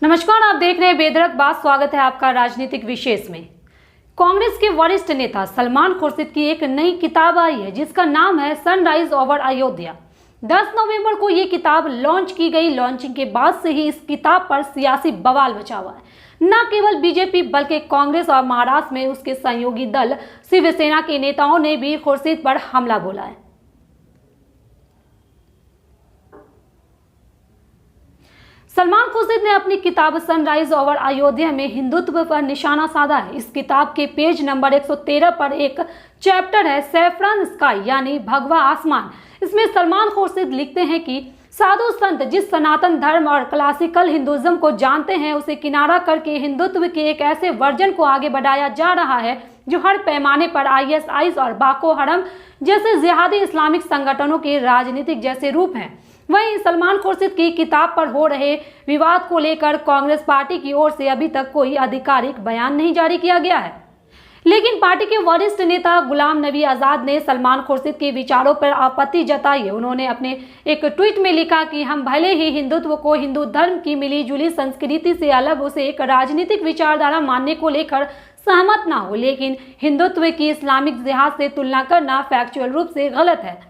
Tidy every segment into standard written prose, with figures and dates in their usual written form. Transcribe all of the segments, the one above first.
नमस्कार, आप देख रहे हैं बेधड़क बात। स्वागत है आपका राजनीतिक विशेष में। कांग्रेस के वरिष्ठ नेता सलमान खुर्शीद की एक नई किताब आई है जिसका नाम है सनराइज ओवर अयोध्या। 10 नवंबर को ये किताब लॉन्च की गई। लॉन्चिंग के बाद से ही इस किताब पर सियासी बवाल मचा हुआ है। न केवल बीजेपी बल्कि कांग्रेस और महाराष्ट्र में उसके सहयोगी दल शिवसेना के नेताओं ने भी खुर्शीद पर हमला बोला है। सलमान खुर्शीद ने अपनी किताब सनराइज ओवर अयोध्या में हिंदुत्व पर निशाना साधा है। इस किताब के पेज नंबर 113 पर एक चैप्टर है सैफरन स्काई यानी भगवा आसमान। इसमें सलमान खुर्शीद लिखते हैं कि साधु संत जिस सनातन धर्म और क्लासिकल हिंदुइज्म को जानते हैं उसे किनारा करके हिंदुत्व के एक ऐसे वर्जन को आगे बढ़ाया जा रहा है जो हर पैमाने पर ISIS और बाको हरम जैसे जिहादी इस्लामिक संगठनों के राजनीतिक जैसे रूप हैं। वहीं सलमान खुर्शीद की किताब पर हो रहे विवाद को लेकर कांग्रेस पार्टी की ओर से अभी तक कोई आधिकारिक बयान नहीं जारी किया गया है, लेकिन पार्टी के वरिष्ठ नेता गुलाम नबी आजाद ने सलमान खुर्शीद के विचारों पर आपत्ति जताई है। उन्होंने अपने एक ट्वीट में लिखा कि हम भले ही हिंदुत्व को हिंदू धर्म की मिली जुली संस्कृति से अलग उसे एक राजनीतिक विचारधारा मानने को लेकर सहमत ना हो, लेकिन हिंदुत्व की इस्लामिक जिहाद से तुलना करना फैक्चुअल रूप से गलत है।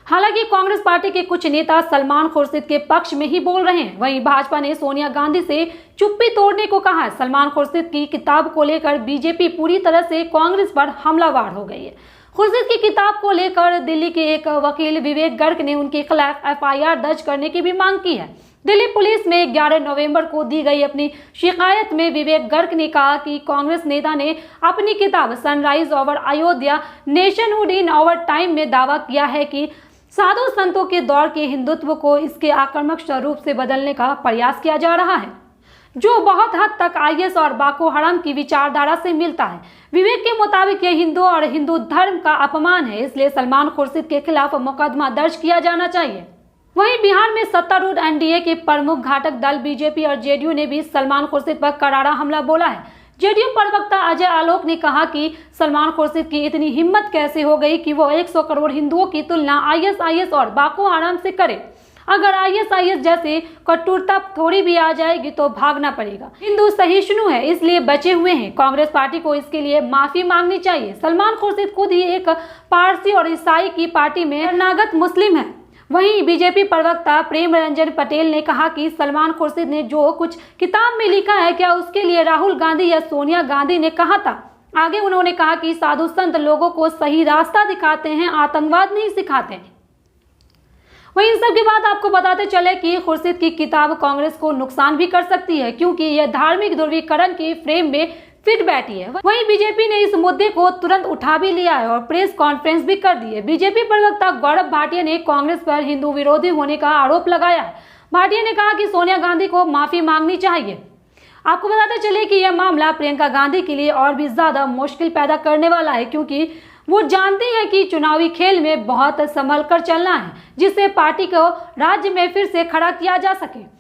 हालांकि कांग्रेस पार्टी के कुछ नेता सलमान खुर्शीद के पक्ष में ही बोल रहे हैं। वहीं भाजपा ने सोनिया गांधी से चुप्पी तोड़ने को कहा है। सलमान खुर्शीद की किताब को लेकर बीजेपी पूरी तरह से कांग्रेस पर हमलावर हो गई है। खुर्शीद की किताब को लेकर दिल्ली के एक वकील विवेक गर्ग ने उनके खिलाफ FIR दर्ज करने की भी मांग की है। दिल्ली पुलिस में 11 नवंबर को दी गई अपनी शिकायत में विवेक गर्ग ने कहा कि कांग्रेस नेता ने अपनी किताब sunrise over Ayodhya nationhood in our time में दावा किया है कि साधु संतों के दौर के हिंदुत्व को इसके आक्रामक स्वरूप से बदलने का प्रयास किया जा रहा है जो बहुत हद तक IS और बाको हरम की विचारधारा से मिलता है। विवेक के मुताबिक यह हिंदू और हिंदू धर्म का अपमान है, इसलिए सलमान खुर्शीद के खिलाफ मुकदमा दर्ज किया जाना चाहिए। वहीं बिहार में सत्तारूढ़ NDA के प्रमुख घटक दल बीजेपी और JDU ने भी सलमान खुर्शीद पर करारा हमला बोला है। JDU प्रवक्ता अजय आलोक ने कहा कि सलमान खुर्शीद की इतनी हिम्मत कैसे हो गई कि वो 100 करोड़ हिंदुओं की तुलना ISIS और बाको हरम से करे। अगर ISIS जैसे कटुरता थोड़ी भी आ जाएगी तो भागना पड़ेगा। हिंदू सहिष्णु है इसलिए बचे हुए हैं। कांग्रेस पार्टी को इसके लिए माफी मांगनी चाहिए। सलमान खुर्शीद खुद ही एक पारसी और ईसाई की पार्टी में शरणागत मुस्लिम है। वहीं बीजेपी प्रवक्ता प्रेम रंजन पटेल ने कहा कि सलमान खुर्शीद ने जो कुछ किताब में लिखा है क्या उसके लिए राहुल गांधी या सोनिया गांधी ने कहा था। आगे उन्होंने कहा कि साधु संत लोगों को सही रास्ता दिखाते हैं, आतंकवाद नहीं सिखाते। वहीं इन सब के बाद आपको बताते चले कि खुर्शीद की किताब कांग्रेस को नुकसान भी कर सकती है क्योंकि यह धार्मिक ध्रुवीकरण के फ्रेम में फिट बैठी है। वहीं बीजेपी ने इस मुद्दे को तुरंत उठा भी लिया है और प्रेस कॉन्फ्रेंस भी कर दी है। बीजेपी प्रवक्ता गौरव भाटिया ने कांग्रेस पर हिंदू विरोधी होने का आरोप लगाया है। भाटिया ने कहा कि सोनिया गांधी को माफी मांगनी चाहिए। आपको बताते चले कि यह मामला प्रियंका गांधी के लिए और भी ज्यादा मुश्किल पैदा करने वाला है क्योंकि वो जानती है कि चुनावी खेल में बहुत संभल कर चलना है जिससे पार्टी को राज्य में फिर से खड़ा किया जा सके।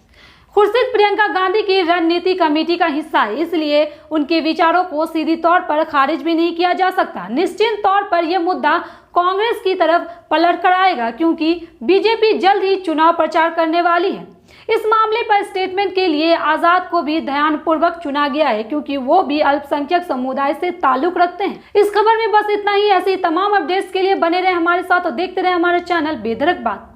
खुर्शीद प्रियंका गांधी की रणनीति कमेटी का हिस्सा है, इसलिए उनके विचारों को सीधी तौर पर खारिज भी नहीं किया जा सकता। निश्चित तौर पर यह मुद्दा कांग्रेस की तरफ पलट कर आएगा क्योंकि बीजेपी जल्द ही चुनाव प्रचार करने वाली है। इस मामले पर स्टेटमेंट के लिए आजाद को भी ध्यानपूर्वक चुना गया है क्योंकि वो भी अल्पसंख्यक समुदाय से ताल्लुक रखते हैं। इस खबर में बस इतना ही। ऐसी तमाम अपडेट्स के लिए बने रहे हमारे साथ और देखते रहे हमारे चैनल बेधड़क बात।